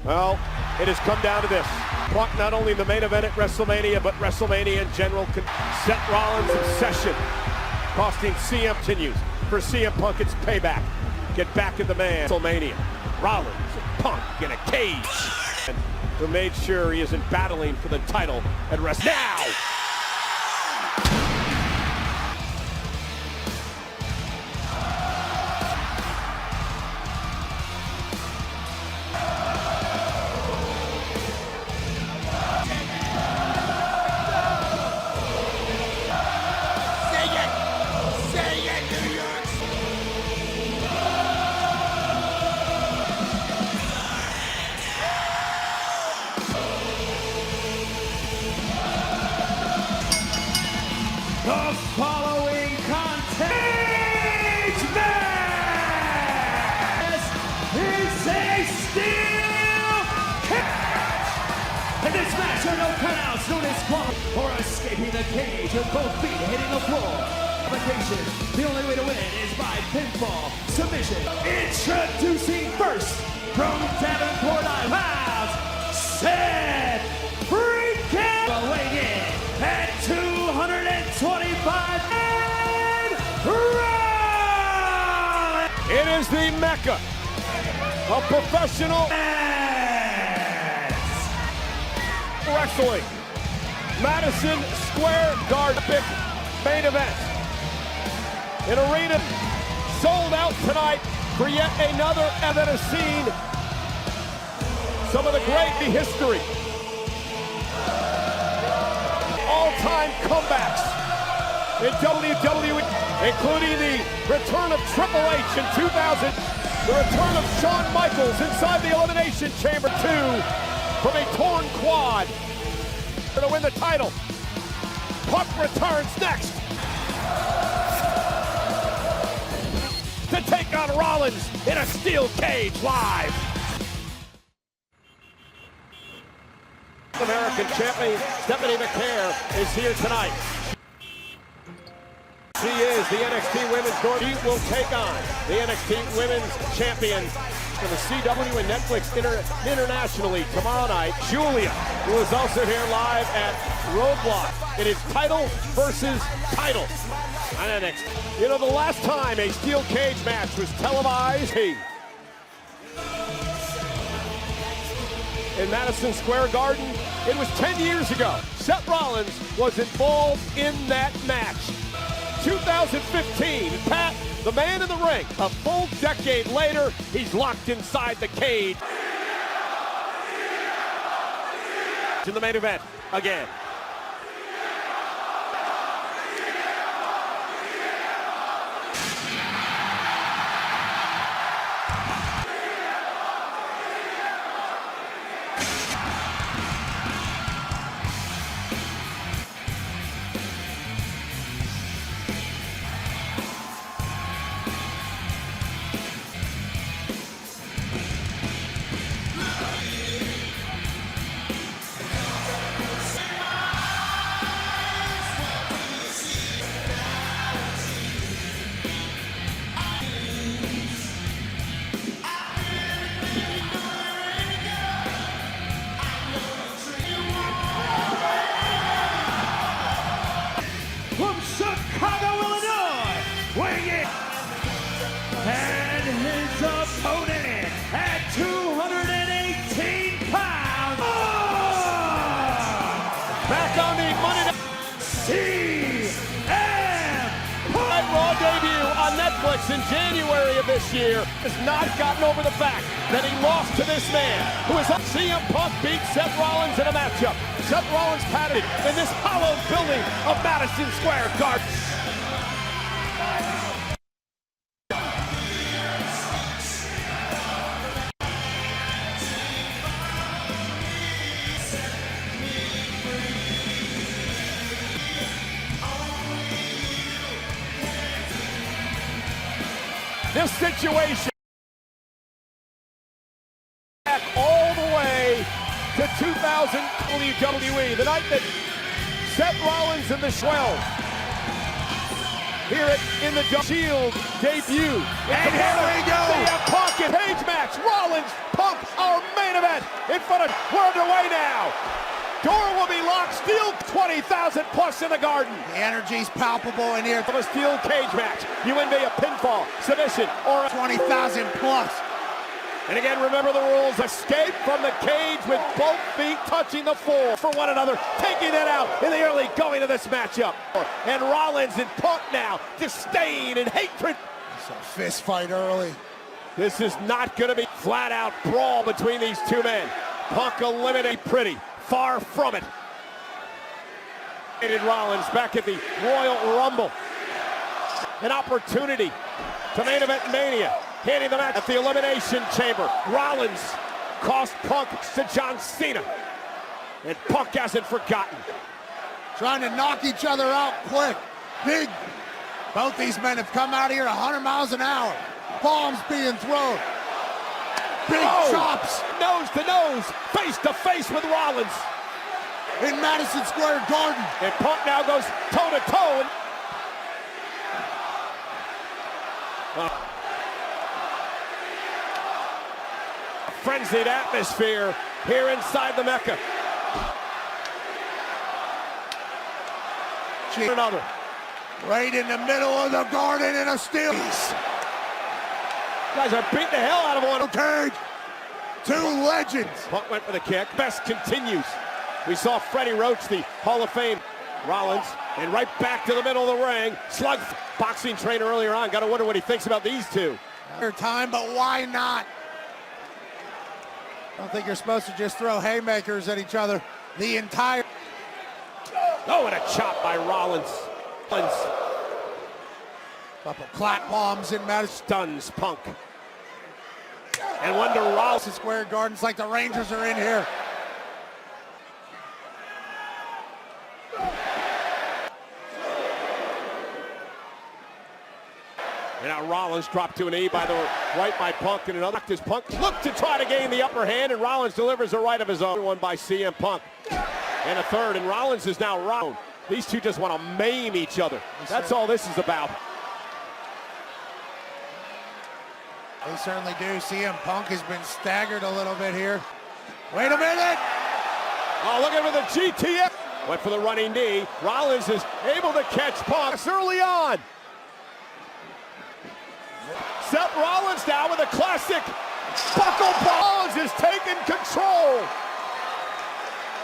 Well, it has come down to this. Punk not only the main event at WrestleMania, but WrestleMania in general. Seth Rollins' obsession costing CM continues. For CM Punk, it's payback. Get back at the man. WrestleMania. Rollins and Punk in a cage. And who made sure he isn't battling for the title at WrestleMania. Now! The following contest is a steel cage. In this match are no cutouts known as quality or escaping the cage with both feet hitting the floor. Application. The only way to win is by pinfall submission. Introducing first from Davenport, Iowa, Seth freaking weighing in at 225 and Rollins. It is the Mecca of professional wrestling. Madison Square Garden big main event. An arena sold out tonight for yet another event has seen some of the great history. All-time comebacks in WWE, including the return of Triple H in 2000, the return of Shawn Michaels inside the Elimination Chamber 2 from a torn quad to win the title. Punk returns next to take on Rollins in a steel cage live. American champion Stephanie McMahon is here tonight. She is the NXT Women's North. She will take on the NXT Women's Champion for the CW and Netflix internationally tomorrow night. Julia, who is also here live at Roadblock. It is title versus title on NXT. You know, the last time a steel cage match was televised in Madison Square Garden, it was 10 years ago. Seth Rollins was involved in that match. 2015, Pat, the man in the ring, a full decade later, he's locked inside the cage. In the main event, again. From Chicago, Illinois, weighing in, and his opponent at 218 pounds. Back on the Monday Night CM Raw debut on Netflix in January of this year has not gotten over the fact that he lost to this man who is up. CM Punk beat Seth Rollins in a matchup. Seth Rollins padded in this hallowed building of Madison Square Garden. This situation back all the way to 2000 WWE, the night that Seth Rollins and the 12 here in the Shield debut. And here we go. The Punk and Page match. Rollins, Punk, our main event. right-footed. We're underway now. Door will be locked. Steel 20,000 plus in the garden. The energy's palpable in here. Of a steel cage match. You win via pinfall, submission, or a 20,000 plus. And again, remember the rules. Escape from the cage with both feet touching the floor for one another. Taking that out in the early going of this matchup. And Rollins and Punk now, disdain and hatred. It's a fist fight early. This is not going to be flat-out brawl between these two men. Punk eliminated pretty. Far from it. Rollins back at the Royal Rumble. An opportunity to main event Mania. Handing the match at the Elimination Chamber. Rollins cost Punk to John Cena. And Punk hasn't forgotten. Trying to knock each other out quick. Big. Both these men have come out here 100 miles an hour. Bombs being thrown. Big chops. Nose to nose, face to face with Rollins. In Madison Square Garden. And Punk now goes toe to toe. Frenzied atmosphere here inside the Mecca. Another. Right in the middle of the garden in a steel. Guys are beating the hell out of one. Okay. Two legends. Punk went for the kick. Best continues. We saw Freddie Roach, the Hall of Fame. Rollins, and right back to the middle of the ring. Slug boxing trainer earlier on. Got to wonder what he thinks about these two. Time, but why not? I don't think you're supposed to just throw haymakers at each other the entire. Oh, and a chop by Rollins. Couple clap bombs in Madison. Stuns Punk. And one to Rollins. Square Gardens like the Rangers are in here. And now Rollins dropped to a knee by the right by Punk, and another as Punk looked to try to gain the upper hand, and Rollins delivers a right of his own. One by CM Punk. And a third, and Rollins is now round. These two just want to maim each other. That's all this is about. They certainly do. CM Punk has been staggered a little bit here. Wait a minute! Oh, look at the GTF. Went for the running knee. Rollins is able to catch Punk early on. Seth Rollins now with a classic buckle. Rollins is taking control.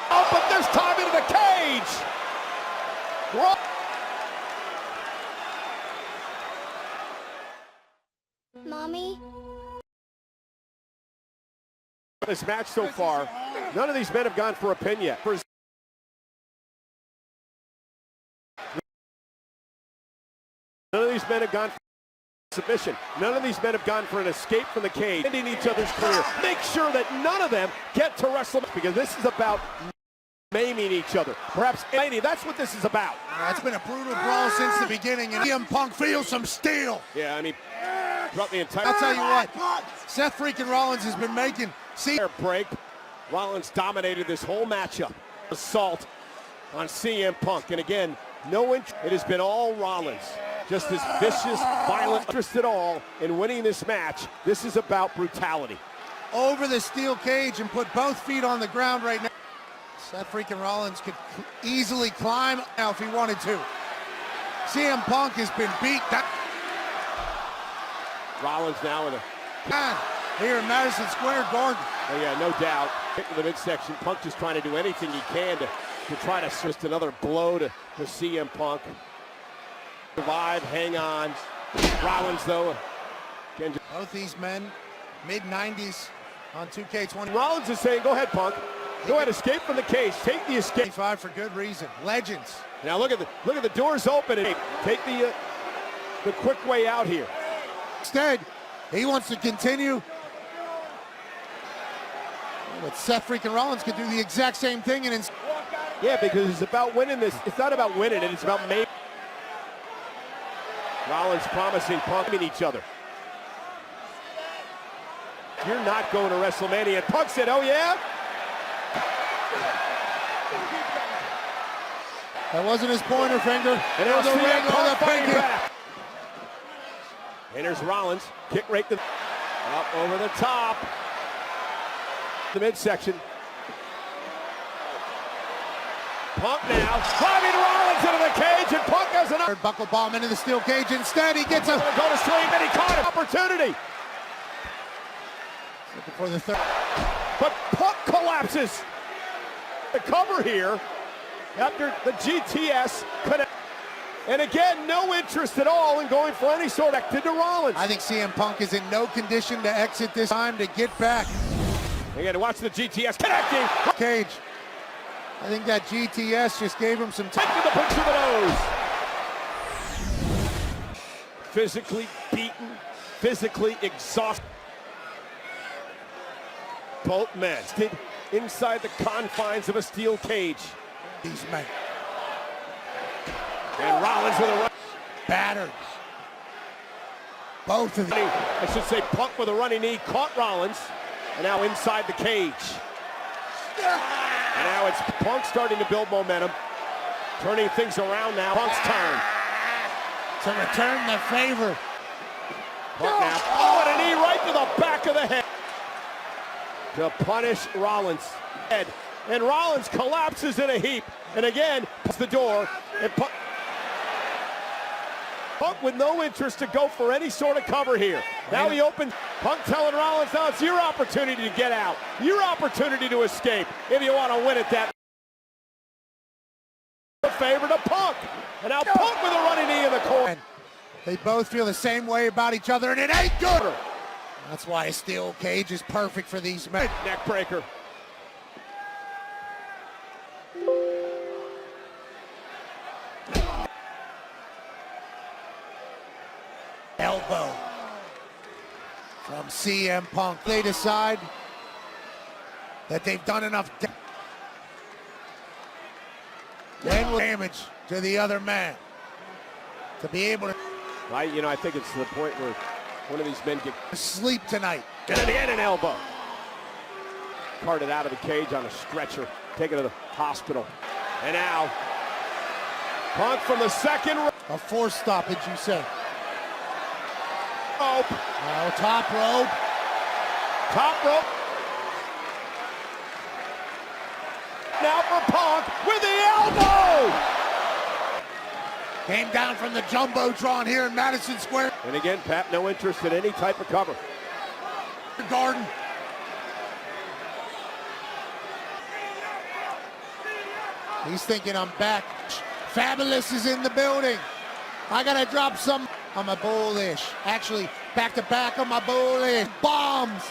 Oh, but this time into the cage. Mommy? This match so far, none of these men have gone for a pin yet. None of these men have gone for submission. None of these men have gone for an escape from the cage, ending each other's career. Make sure that none of them get to wrestle, because this is about maiming each other. Perhaps that's what this is about. It's been a brutal brawl since the beginning, and CM Punk feels some steel. Yeah, I mean, throughout the entire. I'll tell you what, Seth freaking Rollins has been making. Break. Rollins dominated this whole matchup. Assault on CM Punk, and again, no interest. It has been all Rollins. Just this vicious, violent interest at all in winning this match. This is about brutality. Over the steel cage and put both feet on the ground right now. Seth freaking Rollins could easily climb now if he wanted to. CM Punk has been beat down. Rollins now with a here in Madison Square Garden. Oh yeah, no doubt. Hit to the midsection. Punk just trying to do anything he can to try to just another blow to CM Punk. Survive, hang on. Rollins though. Both these men, mid-90s on 2K20. Rollins is saying, go ahead, Punk. Go ahead, escape from the cage. Take the escape. 25 for good reason. Legends. Now look at the doors open, and take the quick way out here. Instead, he wants to continue. But Seth freaking Rollins could do the exact same thing, and yeah, because it's about winning this. It's not about winning it. It's about making. Rollins promising Punk in each other. You're not going to WrestleMania. And Punk said, oh yeah? That wasn't his pointer finger. And it was a ring on the pinky. And there's Rollins. Kick right to up over the top. The midsection. Punk now, driving Rollins into the cage, and Punk has another buckle bomb into the steel cage. Instead, he gets a go to sleep, and he caught an opportunity. Looking for the third. But Punk collapses. The cover here after the GTS connect. And again, no interest at all in going for any sort of connected to Rollins. I think CM Punk is in no condition to exit this time to get back. Again, watch the GTS connecting. Cage. I think that GTS just gave him some time. Right to the punch of the nose. Physically beaten, physically exhausted. Both men stood inside the confines of a steel cage. These men. And Rollins with a run. Battered. Both of them. I should say Punk with a running knee caught Rollins. And now inside the cage. And now it's Punk starting to build momentum. Turning things around now. Punk's turn. To return the favor. Punk now. Oh, and a knee right to the back of the head. To punish Rollins. And Rollins collapses in a heap. And again, puts the door. And Punk with no interest to go for any sort of cover here. Now he opens. Punk telling Rollins, now it's your opportunity to get out. Your opportunity to escape if you want to win at that. Favor to Punk. And now Punk with a running knee in the corner. They both feel the same way about each other, and it ain't good. That's why a steel cage is perfect for these men. Neck breaker. Elbow from CM Punk. They decide that they've done enough damage to the other man to be able to. I think it's to the point where one of these men can sleep tonight. And again an elbow. Carted out of the cage on a stretcher, taken to the hospital. And now Punk from the second row. A forced stoppage, you say? Rope. Oh, top rope. Top rope. Now for Punk with the elbow. Came down from the Jumbotron here in Madison Square. And again, Pat, no interest in any type of cover. Garden. He's thinking, I'm back. Fabulous is in the building. I gotta drop some. I'm a bullish. Actually, back to back on my bullish. Bombs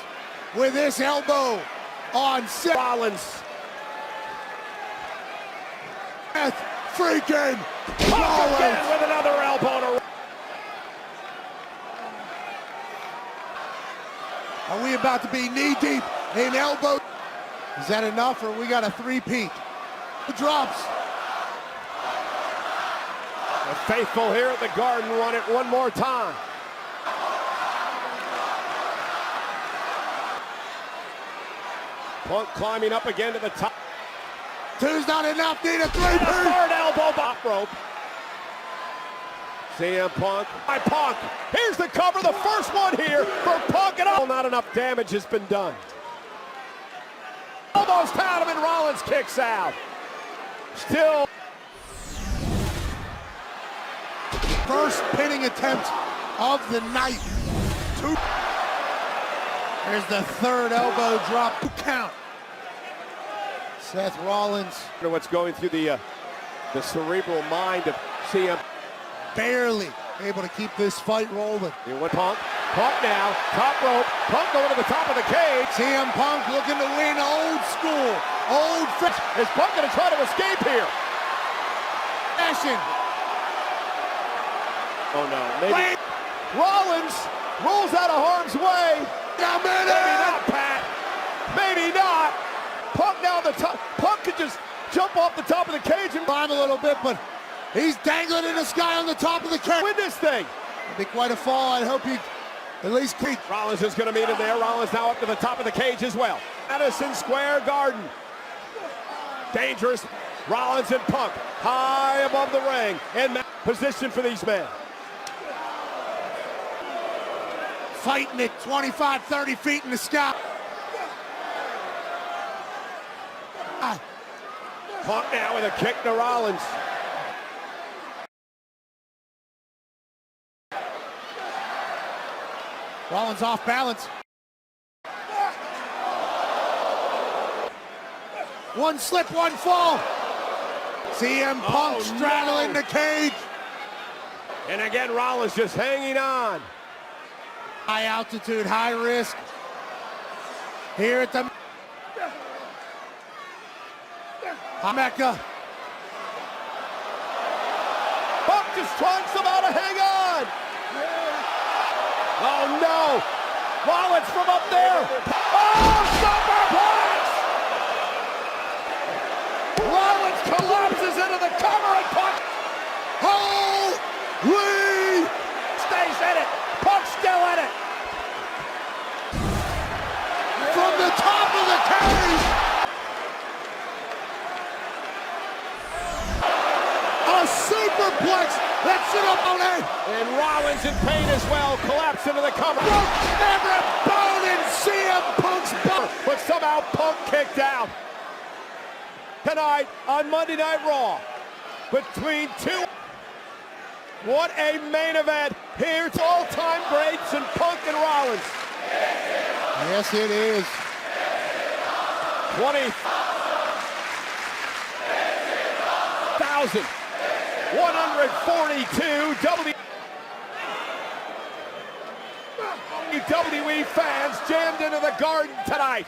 with this elbow on Seth. Rollins. Seth freaking Rollins again with another elbow. Are we about to be knee deep in elbow? Is that enough, or we got a three-peat? Drops. The faithful here at the Garden want it one more time. Punk climbing up again to the top. Two's not enough, need a three-peat. Third elbow, top rope. CM Punk by Punk. Here's the cover, the first one here for Punk, and all not enough damage has been done. Almost had him, and Rollins kicks out. Still. First pinning attempt of the night. There's the third elbow drop. Count. Seth Rollins. What's going through the cerebral mind of CM. Barely able to keep this fight rolling. Here went Punk. Punk now. Top rope. Punk going to the top of the cage. CM Punk looking to win old school. Old fish. Is Punk going to try to escape here? Fashion. Oh no. Maybe. Rollins rolls out of harm's way. Maybe not, Pat. Maybe not. Punk now on the top. Punk could just jump off the top of the cage and climb a little bit, but he's dangling in the sky on the top of the cage. Win this thing. It'll be quite a fall. I hope he at least keep. Rollins is going to meet him there. Rollins now up to the top of the cage as well. Madison Square Garden. Dangerous. Rollins and Punk high above the ring in position for these men. Fighting at 25, 30 feet in the sky. Punk now with a kick to Rollins. Rollins off balance. One slip, one fall. CM Punk straddling the cage. And again, Rollins just hanging on. High altitude, high risk. Here at the Mecca. Punk just trying somehow to hang on. Oh no! Rollins from up there. Oh, superplex! Rollins collapses into the cover and Punk. Holy! Stays in it. Punk's still in it. From the top of the cage. A superplex. That should have been it. And Rollins in pain as well. Collapse into the cover. Broke every bone in CM Punk's bone. But somehow Punk kicked out. Tonight on Monday Night Raw, between two. What a main event. Here's all-time greats in Punk and Rollins. Yes, it is. 20,142 WWE fans jammed into the Garden tonight.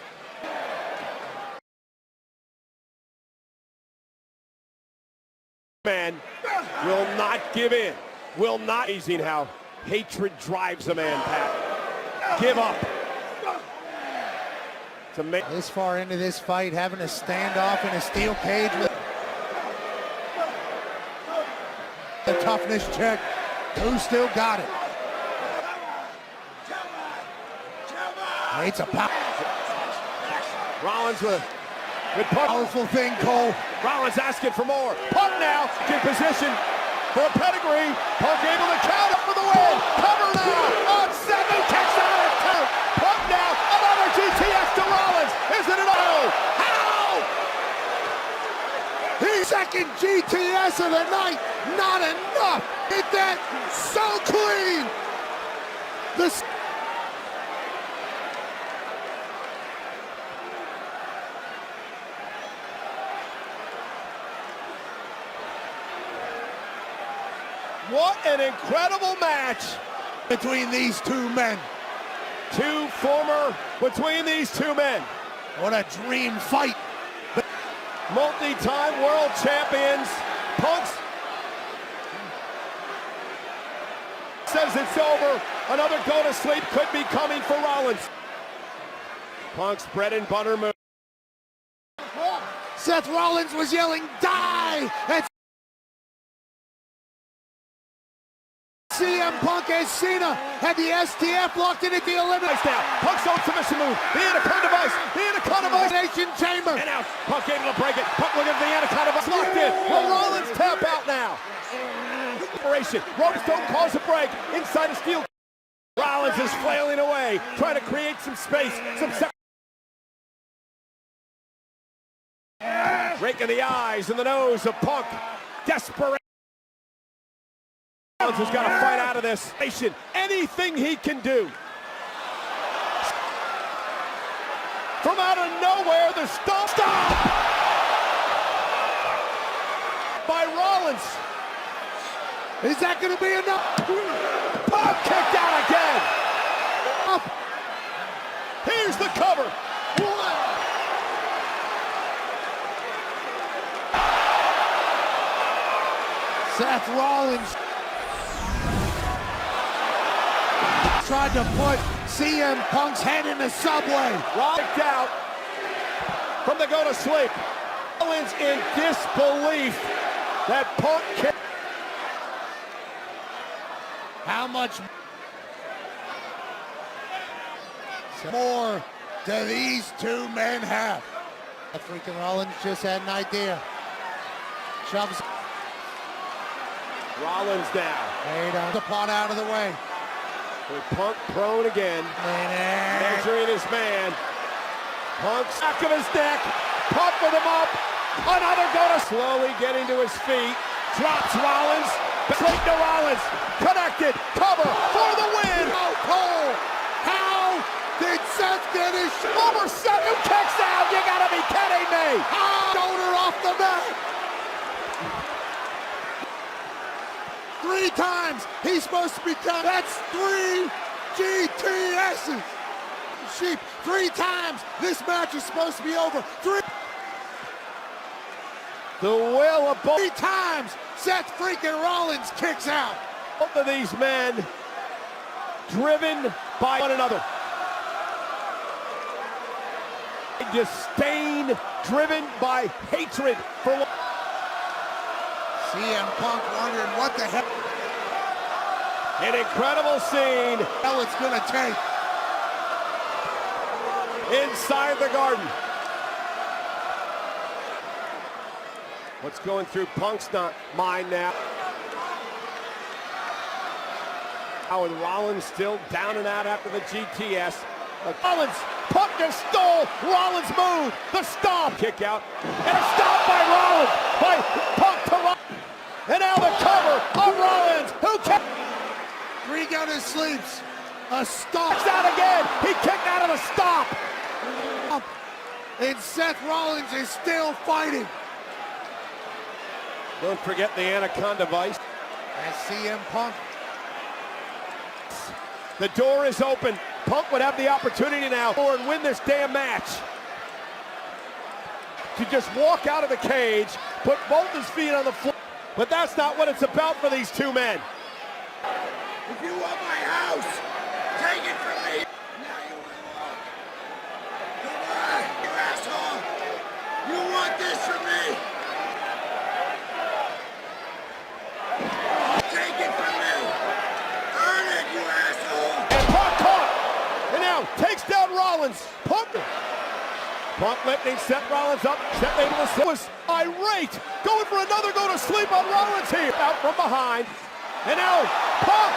Man will not give in. Will not. Amazing how hatred drives a man, Pat. Give up. To make This far into this fight, having a standoff in a steel cage with the toughness check. Who still got it? It's a Rollins with Punk. powerful thing, Cole. Rollins asking for more. Punk now in position for a pedigree. Punk able to count up for the win. Cover now on Seth, who kicks out of count. Punk now, another GTS to Rollins. Is it an O? How? He's second GTS of the night. Not enough. Hit that so clean. This. What an incredible match Between these two men. between these two men. What a dream fight. Multi-time world champions. Punk's says it's over. Another go to sleep could be coming for Rollins. Punk's bread and butter move. Seth Rollins was yelling, "Die!" And CM Punk as Cena had the STF locked in at the elimination. Now, Punk's own submission move. The Anaconda Vice. The Anaconda Vice. Chamber. And now, Punk able to break it. Punk looking at the Anaconda Vice. Locked in. Will Rollins tap out now? Operation. Ropes don't cause a break. Inside a steel. Rollins is flailing away, trying to create some space. Raking the eyes and the nose of Punk. Desperate. Rollins has got to fight out of this. Anything he can do. From out of nowhere, the stop by Rollins. Is that going to be enough? Punk kicked out again. Here's the cover. Seth Rollins tried to put CM Punk's head in the subway. Rocked out from the go to sleep. Rollins in disbelief that Punk kicked. How much more do these two men have? Freaking Rollins just had an idea. Shoves. Rollins now. The pot out of the way. With Punk prone again. Measuring his man. Punk's back of his neck. Punk with him up. Another go to slowly getting to his feet. Drops Rollins. Straight to Rollins. Connected. Cover for the win. Oh, Cole! How did Seth get his Over Seth, who kicks out. You gotta be kidding me. shoulder off the mat? 3 times he's supposed to be done. That's 3 GTSs. Sheep, 3 times this match is supposed to be over. 3. The will of both. 3 times Seth freaking Rollins kicks out. Both of these men driven by one another. Disdain, driven by hatred for one. CM Punk wondering what the hell An incredible scene it's gonna take. inside the garden. What's going through Punk's mind now? How with Rollins still down and out after the GTS. Rollins, Punk just stole Rollins' move. The stomp, kick out, and a stop by Rollins, by Punk to Rollins. And now the cover of Rollins, who kicked. 3 down his sleeves. A stomp. Kicks out again. He kicked out of the stomp. And Seth Rollins is still fighting. Don't forget the Anaconda Vice. As CM Punk. The door is open. Punk would have the opportunity now and win this damn match. To just walk out of the cage, put both his feet on the floor. But that's not what it's about for these 2 men. If you want my house, take it from me. Now you want to walk. Come on, you asshole. You want this from me? Take it from me. Earn it, you asshole. And Punk caught. And now takes down Rollins. Punk lifting Seth Rollins up. Seth able to was irate. Going for another go to sleep on Rollins here. Out from behind. And now Punk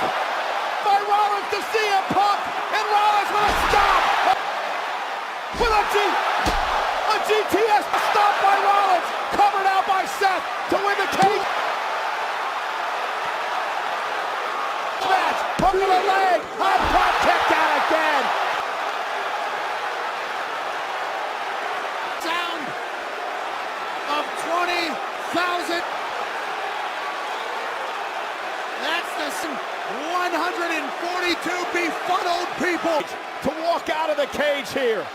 by Rollins to CM Punk. And Rollins with a stop. With a GTS stop by Rollins. Covered out by Seth to win the cage. Match. Punk with a leg. And Punk kicked out again. Sound of 20,000. That's the 142 befuddled people To walk out of the cage here.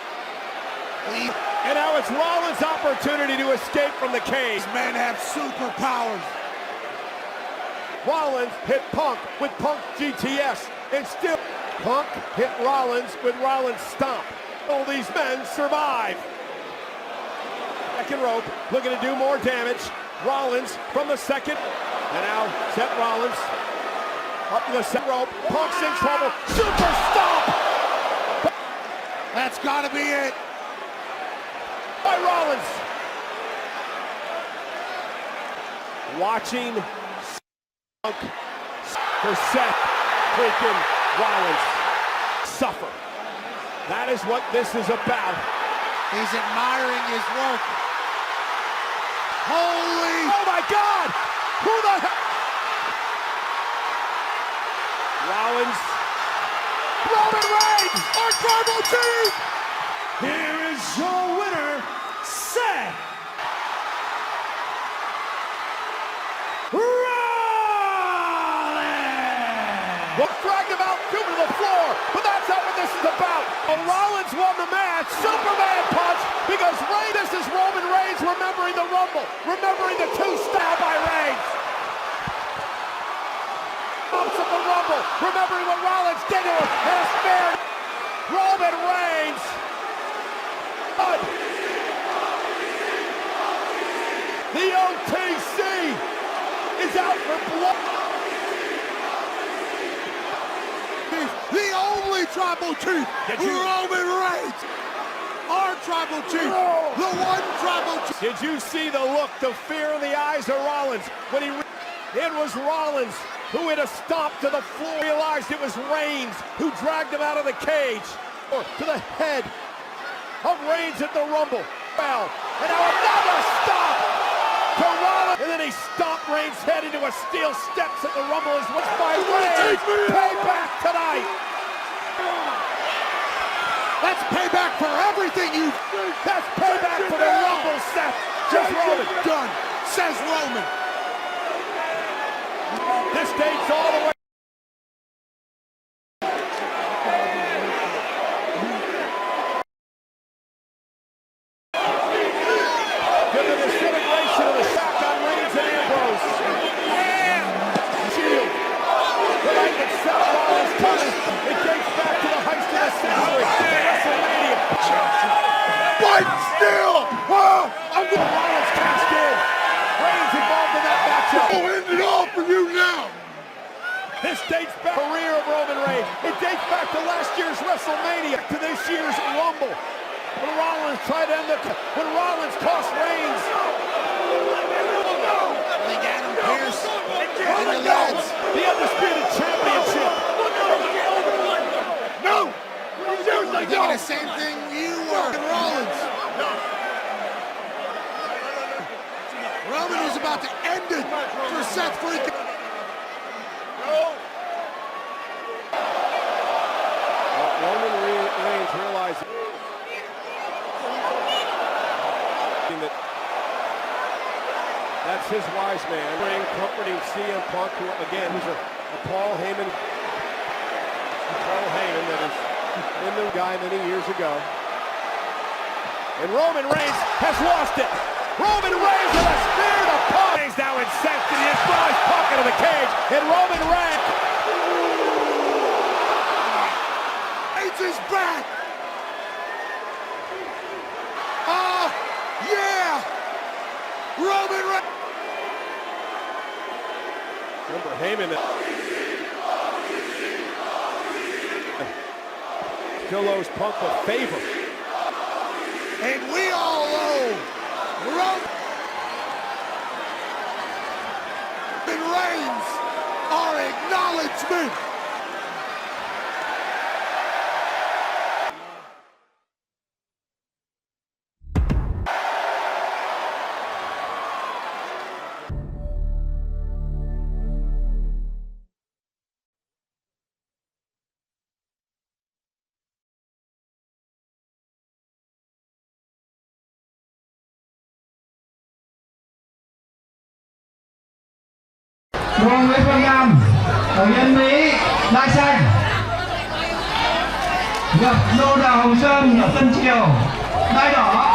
And now it's Rollins' opportunity to escape from the cage. These men have superpowers. Rollins hit Punk with Punk GTS. And still, Punk hit Rollins with Rollins stomp. All these men survive. Second rope, looking to do more damage. Rollins from the second. And now Seth Rollins up to the second rope. Punk's in trouble. Super stomp That's gotta be it. by Rollins. Watching Punk for Seth freaking Rollins suffer. That is what this is about. He's admiring his work. Holy! Oh my God! Who the hell? Rollins. Roman Reigns, our tribal chief! Here is your winner, Seth Rollins! Well, dragged him out, threw him to the floor, but that's not what this is about. Well, Rollins won the match, Superman punch, because this is Roman Reigns remembering the Rumble, remembering the 2-style by Reigns. Bumps of the Rumble, remembering what Rollins did to him, and a spear. Roman Reigns. But the OTC is out for blood. The only tribal chief, Roman Reigns. Our tribal chief, the one tribal chief. Did you see the look, the fear in the eyes of Rollins when it was Rollins who hit a stomp to the floor, realized it was Reigns who dragged him out of the cage, or to the head of Reigns at the Rumble. Well, and now another stop to Rollins, and then he stomped Reigns' head into a steel steps at the Rumble as well by Reigns. Payback tonight. That's payback for everything you. That's payback for the Rumble, Seth. Just Roman. Done, says Roman. This dates all the way. To the disintegration of the shock on Reigns and Ambrose. Shield. The night that Seth Rollins touched. It dates back to the heist of the century. WrestleMania. But still, I'm going Rollins cashed in. Reigns involved in that matchup. I'll end it all for you now. This dates back to the career of Roman Reigns. It dates back to last year's WrestleMania, to this year's Rumble. When Rollins tried to end when Rollins cost Reigns. They got him, Pierce. And the lads. The Undisputed Championship. No! Seriously, no! The same thing you were in Rollins. Roman was about to end it for Seth freaking. Roman Reigns realized that that's his wise man. Ring comforting CM Punk, who again was a Paul Heyman that is in the guy many years ago. And Roman Reigns has lost it. Roman Reigns with a spear to Punk. He's now incensed and he has brought his Punk into the cage. And Roman Reigns Is back! Oh, yeah! Roman Reigns! Remember Heyman still owes Punk a favor. And we all owe Roman Reigns our acknowledgement! Đoàn Nguyễn Văn Nam ở nhân Mỹ Lai Xanh, gặp Đô Đào Hồng Sơn ở Tân Triều Đai Đỏ.